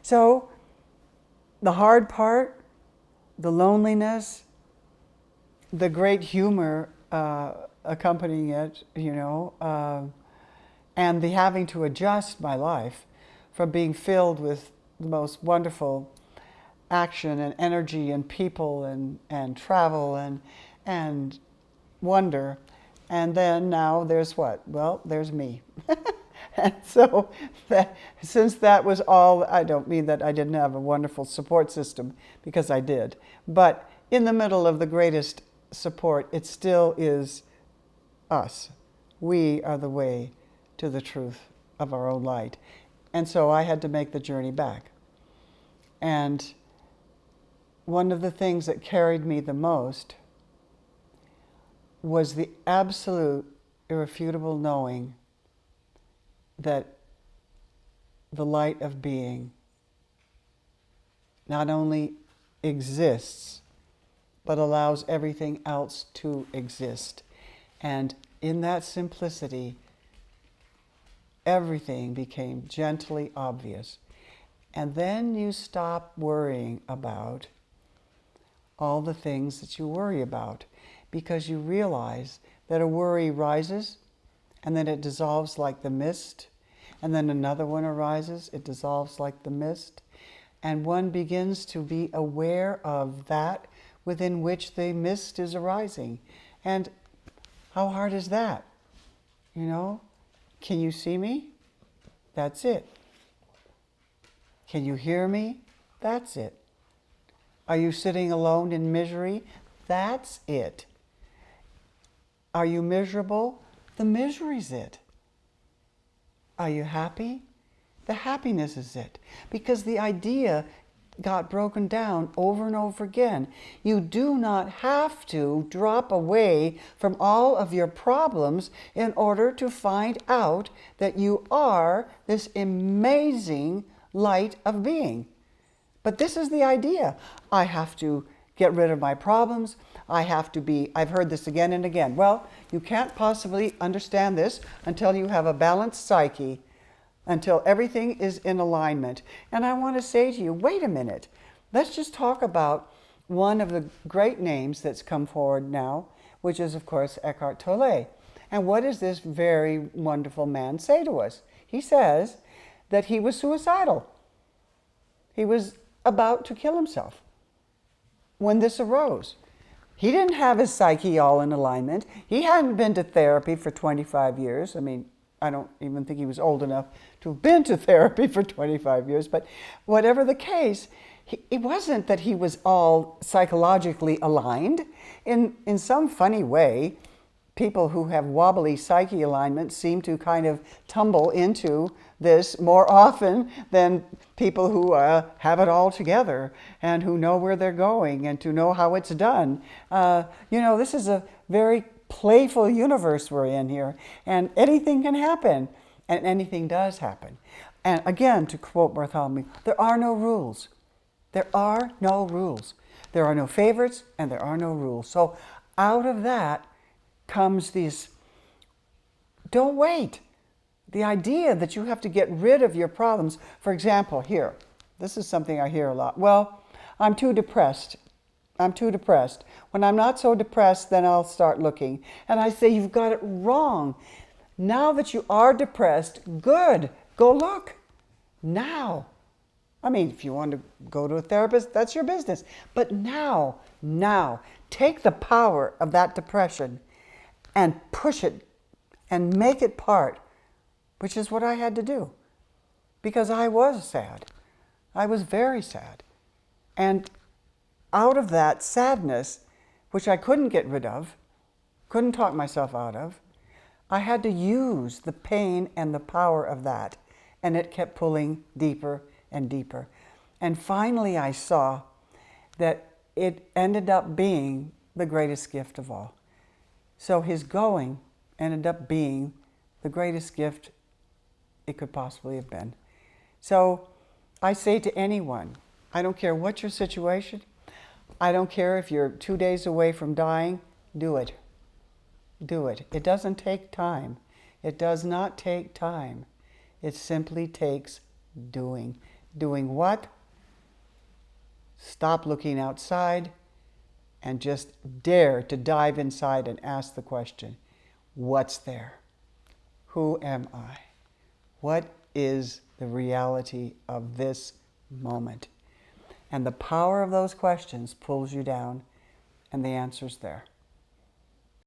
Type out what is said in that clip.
So the hard part, the loneliness, the great humor accompanying it, and the having to adjust my life from being filled with the most wonderful action and energy and people and travel and wonder. And then now there's what? Well, there's me. And so since that was all, I don't mean that I didn't have a wonderful support system, because I did. But in the middle of the greatest support, it still is us. We are the way to the truth of our own light. And so I had to make the journey back. And one of the things that carried me the most was the absolute, irrefutable knowing that the light of being not only exists, but allows everything else to exist. And in that simplicity, everything became gently obvious. And then you stop worrying about all the things that you worry about, because you realize that a worry rises and then it dissolves like the mist, and then another one arises, it dissolves like the mist, and one begins to be aware of that within which the mist is arising. And how hard is that? Can you see me? That's it. Can you hear me? That's it. Are you sitting alone in misery? That's it. Are you miserable? The misery's it. Are you happy? The happiness is it. Because the idea got broken down over and over again. You do not have to drop away from all of your problems in order to find out that you are this amazing light of being. But this is the idea. I have to get rid of my problems. I have to be, I've heard this again and again. Well, you can't possibly understand this until you have a balanced psyche, until everything is in alignment. And I want to say to you, wait a minute. Let's just talk about one of the great names that's come forward now, which is, of course, Eckhart Tolle. And what does this very wonderful man say to us? He says that he was suicidal. He was about to kill himself when this arose. He didn't have his psyche all in alignment. He hadn't been to therapy for 25 years. I mean, I don't even think he was old enough to have been to therapy for 25 years. But whatever the case, it wasn't that he was all psychologically aligned. In some funny way, people who have wobbly psyche alignment seem to kind of tumble into this more often than people who have it all together and who know where they're going and to know how it's done. This is a very playful universe we're in here, and anything can happen, and anything does happen. And again, to quote Bartholomew, there are no rules. There are no rules. There are no favorites, and there are no rules. So out of that comes this, don't wait. The idea that you have to get rid of your problems. For example, here, this is something I hear a lot. Well, I'm too depressed. I'm too depressed. When I'm not so depressed, then I'll start looking. And I say, you've got it wrong. Now that you are depressed, good, go look. Now. I mean, if you want to go to a therapist, that's your business. But now, take the power of that depression and push it and make it part, which is what I had to do. Because I was sad. I was very sad. And out of that sadness, which I couldn't get rid of, couldn't talk myself out of, I had to use the pain and the power of that. And it kept pulling deeper and deeper. And finally I saw that it ended up being the greatest gift of all. So his going ended up being the greatest gift it could possibly have been. So I say to anyone, I don't care what your situation, I don't care if you're 2 days away from dying, do it. Do it. It doesn't take time. It does not take time. It simply takes doing. Doing what? Stop looking outside and just dare to dive inside and ask the question, what's there? Who am I? What is the reality of this moment? And the power of those questions pulls you down, and the answer's there.